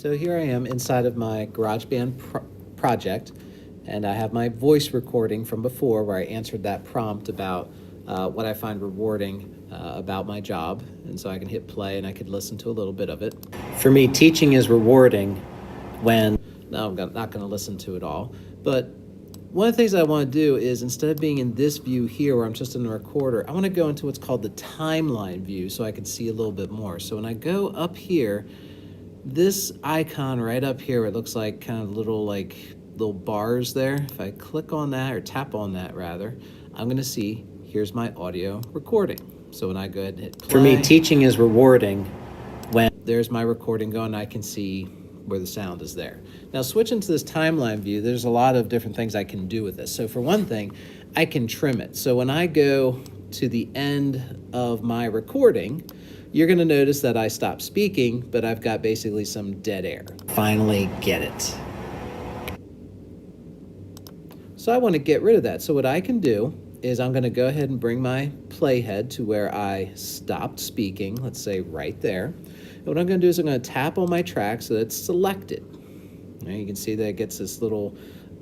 So here I am inside of my GarageBand project, and I have my voice recording from before where I answered that prompt about what I find rewarding about my job. And so I can hit play and I could listen to a little bit of it. For me, teaching is rewarding when, no, I'm not going to listen to it all, but one of the things I want to do is, instead of being in this view here where I'm just in the recorder, I want to go into what's called the timeline view so I can see a little bit more. So when I go up here, this icon right up here, it looks like kind of little bars there. If I click on that, or tap on that rather, I'm going to see here's my audio recording. So when I go ahead and hit play, for me, teaching is rewarding when there's my recording going, I can see where the sound is there. Now switching to this timeline view, there's a lot of different things I can do with this. So for one thing, I can trim it. So when I go to the end of my recording, you're gonna notice that I stopped speaking, but I've got basically some dead air. Finally get it. So I wanna get rid of that. So what I can do is I'm gonna go ahead and bring my playhead to where I stopped speaking, let's say right there. And what I'm going to do is I'm going to tap on my track so that it's selected. Now you can see that it gets this little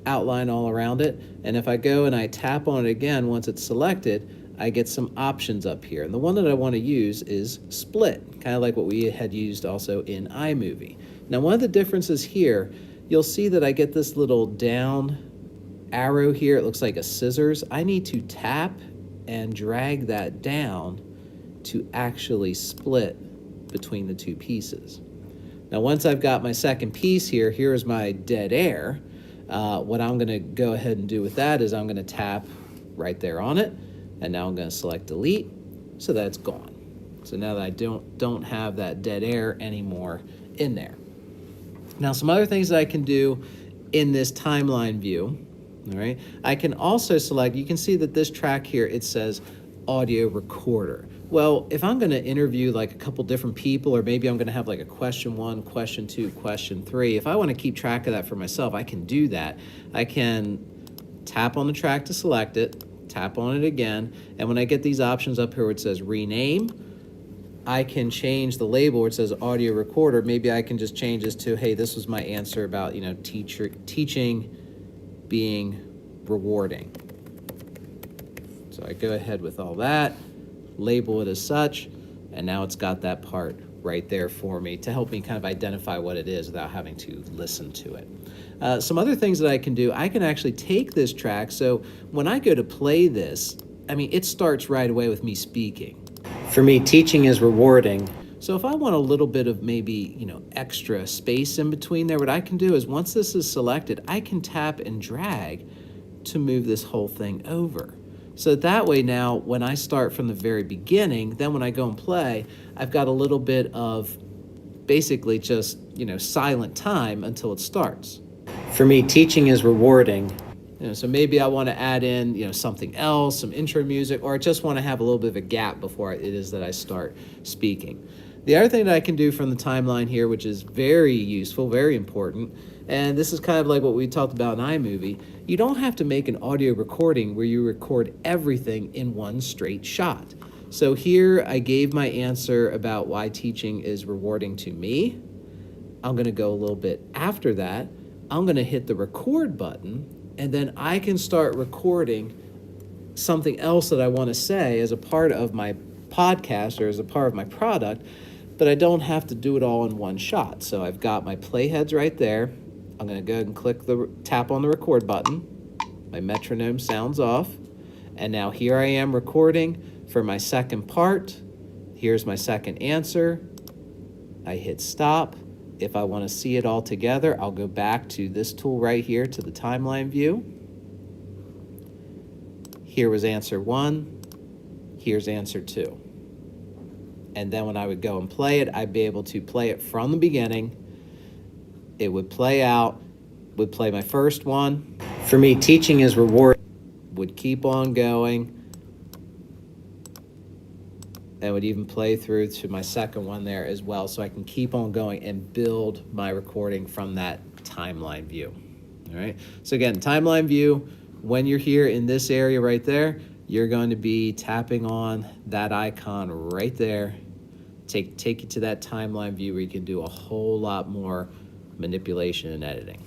outline all around it. And if I go and I tap on it again, once it's selected, I get some options up here. And the one that I want to use is split, kind of like what we had used also in iMovie. Now one of the differences here, you'll see that I get this little down arrow here. It looks like a scissors. I need to tap and drag that down to actually split between the two pieces. Now once I've got my second piece here, here's my dead air. What I'm gonna go ahead and do with that is I'm gonna tap right there on it, and now I'm gonna select delete so that it's gone. So now that I don't have that dead air anymore in there. Now some other things that I can do in this timeline view, all right, I can also select, you can see that this track here, it says audio recorder. Well, if I'm going to interview like a couple different people, or maybe I'm going to have like a question 1, question 2, question 3, if I want to keep track of that for myself, I can do that. I can tap on the track to select it, tap on it again, and when I get these options up here where it says rename, I can change the label where it says audio recorder. Maybe I can just change this to, hey, this was my answer about, teaching being rewarding. So I go ahead with all that, label it as such, and now it's got that part right there for me to help me kind of identify what it is without having to listen to it. Some other things that I can do, I can actually take this track, so when I go to play this, it starts right away with me speaking. For me, teaching is rewarding. So if I want a little bit of maybe, extra space in between there, what I can do is once this is selected, I can tap and drag to move this whole thing over. So that way now, when I start from the very beginning, then when I go and play, I've got a little bit of basically just, silent time until it starts. For me, teaching is rewarding. So maybe I want to add in, something else, some intro music, or I just want to have a little bit of a gap before it is that I start speaking. The other thing that I can do from the timeline here, which is very useful, very important, and this is kind of like what we talked about in iMovie, you don't have to make an audio recording where you record everything in one straight shot. So here I gave my answer about why teaching is rewarding to me. I'm going to go a little bit after that. I'm going to hit the record button, and then I can start recording something else that I want to say as a part of my podcast or as a part of my product, but I don't have to do it all in one shot. So I've got my playheads right there. I'm going to go ahead and tap on the record button. My metronome sounds off. And now here I am recording for my second part. Here's my second answer. I hit stop. If I want to see it all together, I'll go back to this tool right here to the timeline view. Here was answer 1. Here's answer 2. And then when I would go and play it, I'd be able to play it from the beginning. It would play out, would play my first one. For me, teaching is rewarding. Would keep on going, and would even play through to my second one there as well, so I can keep on going and build my recording from that timeline view. All right, so again, timeline view, when you're here in this area right there, you're going to be tapping on that icon right there. Take you to that timeline view where you can do a whole lot more manipulation and editing.